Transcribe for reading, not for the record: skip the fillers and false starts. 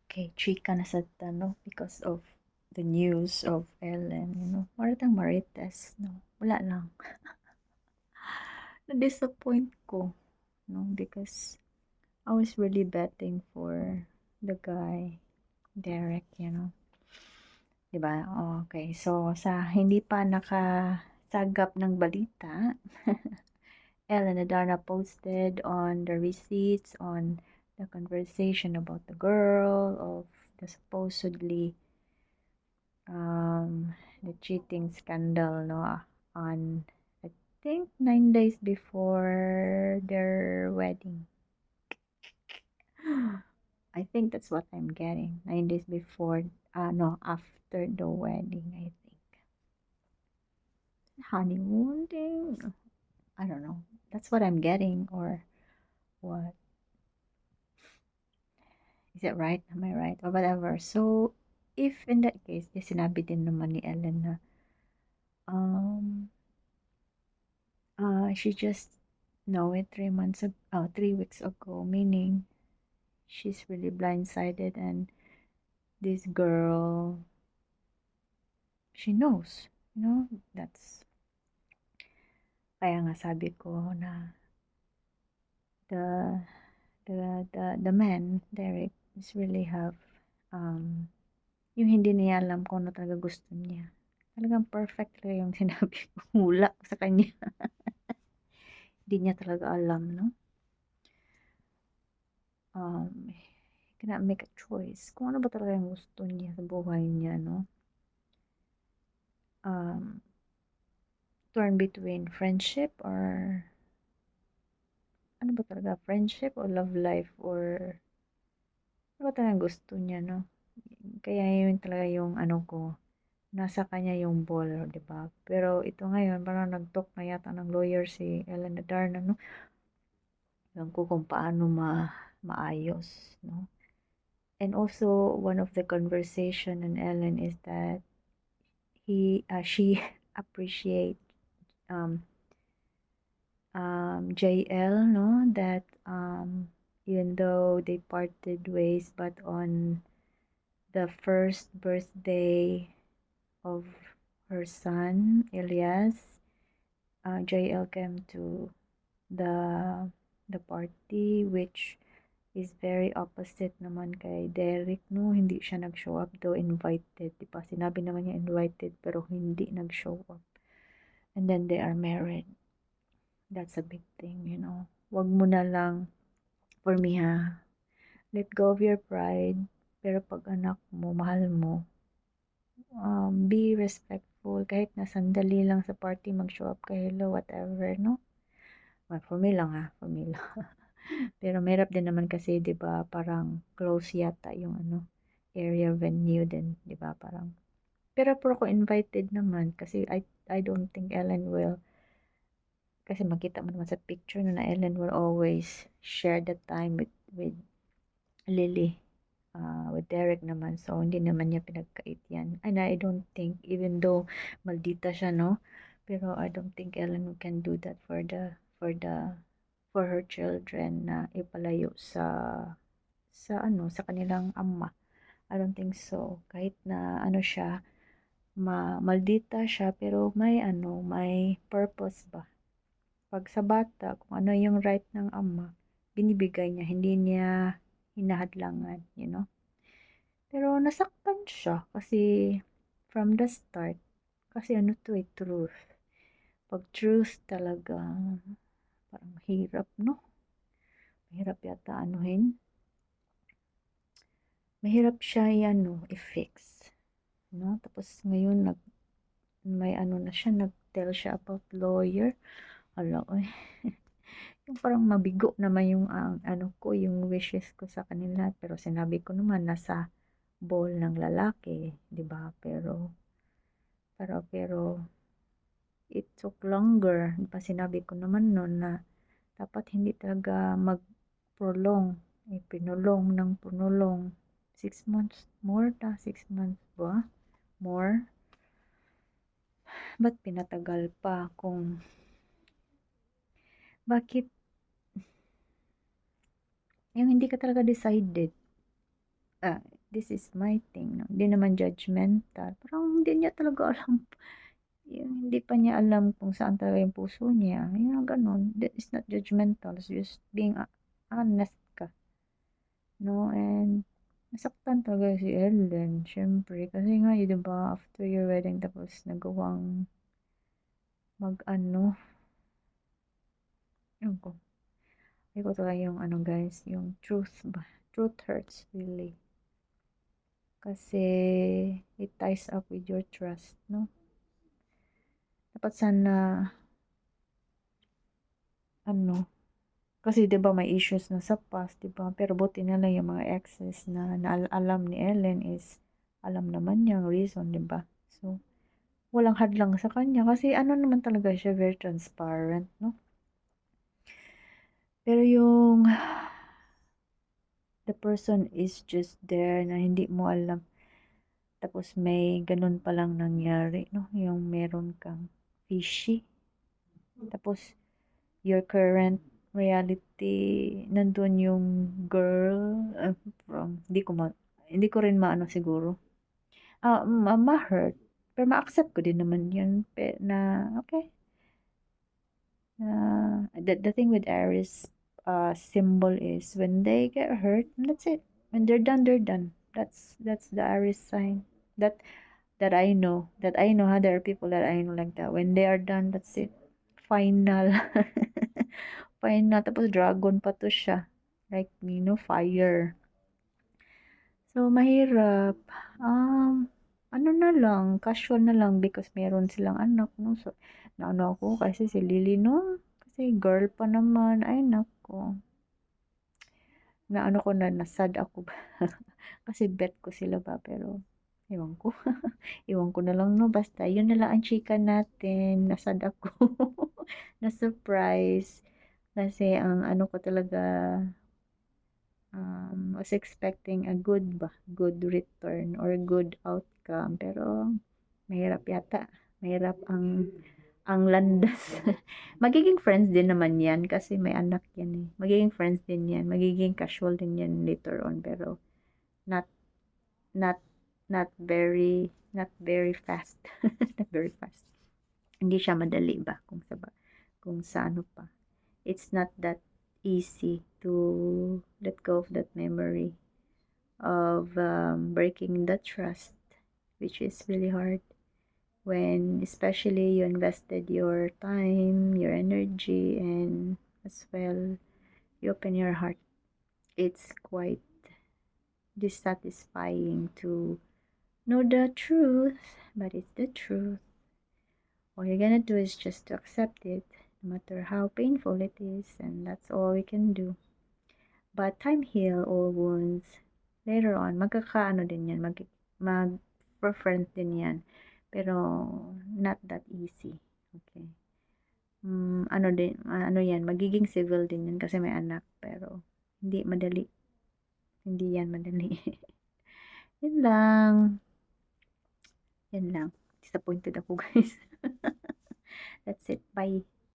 kay chika na sa no, because of the news of Ellen, maratang marites, no, wala lang. Na-disappoint ko, no, because I was really betting for the guy, Derek, diba? Okay, so sa hindi pa nakasagap ng balita, Ellen Adarna posted on the receipts on the conversation about the girl of the supposedly the cheating scandal, no, on I think 9 days before their wedding. I think that's what I'm getting. 9 days before, no, after the wedding, I think. Honeymoon thing? I don't know. That's what I'm getting, or what? Is it right? Am I right? Or whatever. So, if in that case, sinabi din naman ni Ellen na, she just know it 3 weeks ago, meaning she's really blindsided, and this girl, she knows, that's, kaya nga sabi ko na the the man, Derek, is really have, yung hindi niya alam kung ano talaga gusto niya. Talagang perfect lang yung sinabi ko, hula sa kanya. Hindi niya talaga alam, no? He cannot make a choice. Kung ano ba talaga yung gusto niya sa buhay niya, no? Torn between friendship or ano ba talaga? Friendship or love life, or ano ba talaga gusto niya, no? Kaya yun talaga yung ano ko, nasa kanya yung ball, di ba? Pero ito ngayon, parang nag-talk na yata ng lawyer si Ellen Adarna, no? Alam ko kung paano maayos, no? And also, one of the conversation in Ellen is that she appreciate JL, no? That even though they parted ways, but on the first birthday of her son, Elias, JL came to the party, which is very opposite naman kay Derek, no? Hindi siya nag-show up, though invited, diba? Sinabi naman niya invited, pero hindi nag-show up. And then they are married. That's a big thing, Wag mo na lang, for me ha, let go of your pride, pero pag anak mo, mahal mo, be respectful, kahit na sandali lang sa party, mag-show up ka, hello, whatever, no? Well, for me lang ha, for me lang. Pero mahirap din naman kasi, 'di ba, parang close yata yung area venue din, 'di ba, parang. Pero ako invited naman kasi I don't think Ellen will, kasi makita mo naman sa picture na Ellen will always share the time with Lily, with Derek naman. So hindi naman niya pinagkait yan. And I don't think, even though maldita siya, no, pero I don't think Ellen can do that for her children na ipalayo sa kanilang ama. I don't think so. Kahit na siya, maldita siya, pero may purpose ba? Pag sa bata, kung ano yung right ng ama, binibigay niya, hindi niya hinahadlangan, Pero nasaktan siya kasi from the start, kasi truth. Pag truth talaga, parang hirap, no? Mahirap yata mahirap siya i-fix, no? Tapos ngayon may na siya, nag-tell siya about lawyer. Hala, oy. Yung parang mabigo naman yung yung wishes ko sa kanila, pero sinabi ko naman nasa ball ng lalaki, 'di ba? Pero it took longer. Diba sinabi ko naman noon na dapat hindi talaga mag-prolong. Pinulong ng pinulong. 6 months more 6 months ba? More? Ba't pinatagal pa kung bakit yung hindi ka talaga decided? this is my thing, no? Hindi naman judgmental. Parang hindi niya talaga alam, yung hindi pa niya alam kung saan talaga yung puso niya. Yung ganun. That is not judgmental. It's just being honest ka. No? And nasaktan talaga si Ellen. Syempre. Kasi nga, yun, diba, after your wedding, tapos nagawang mag-ano. Yun ko. Ay ko talaga yung ano guys, yung truth ba? Truth hurts really. Kasi it ties up with your trust, no? Dapat sana, ano, kasi 'di ba may issues na sa past, 'di ba? Pero buti na lang yung mga exes na alam ni Ellen is alam naman niya ang reason, 'di ba? So, walang hadlang sa kanya kasi ano naman talaga siya, very transparent, no? Pero yung the person is just there na hindi mo alam. Tapos may ganun palang nangyari, no? Yung meron kang fishy. Tapos your current reality, nandun yung girl, hindi ko rin maano siguro. Ma-hurt. Pero ma-accept ko din naman yun. Na, okay. The thing with Aries symbol is when they get hurt, that's it. When they're done, they're done. That's the Aries sign. That I know. That I know how there are people that I know like that. When they are done, that's it. Final. Final. Tapos dragon pa to siya. Like, fire. So, mahirap. Ano na lang, casual na lang because meron silang anak, no? So, naano ako kasi si Lily, no? Kasi girl pa naman. Ay, nako. Naano ko na, nasad ako ba? Kasi bet ko sila ba, pero ewan ko. Ewan ko na lang, no? Basta, yun na lang ang chika natin. Nasad ako. Na-surprise. Kasi ang ano ko talaga, was expecting a good return or good outcome. Pero, mahirap yata. Mahirap ang landas. Magiging friends din naman yan kasi may anak yan eh. Magiging friends din yan. Magiging casual din yan later on. Pero, not, not, not very fast. Not very fast. Hindi siya madali ba kung sa ano pa. It's not that easy to let go of that memory of breaking the trust, which is really hard when especially you invested your time, your energy, and as well you open your heart. It's quite dissatisfying to know the truth, but it's the truth. All you're gonna do is just to accept it, no matter how painful it is, and that's all we can do. But time heal all wounds. Later on, magkakaano din yan, mag-preference din yan. Pero, not that easy. Okay. Ano yan, magiging civil din yan kasi may anak. Pero, hindi madali. Hindi yan madali. Yan lang. Yan lang. Disappointed ako guys. That's it. Bye.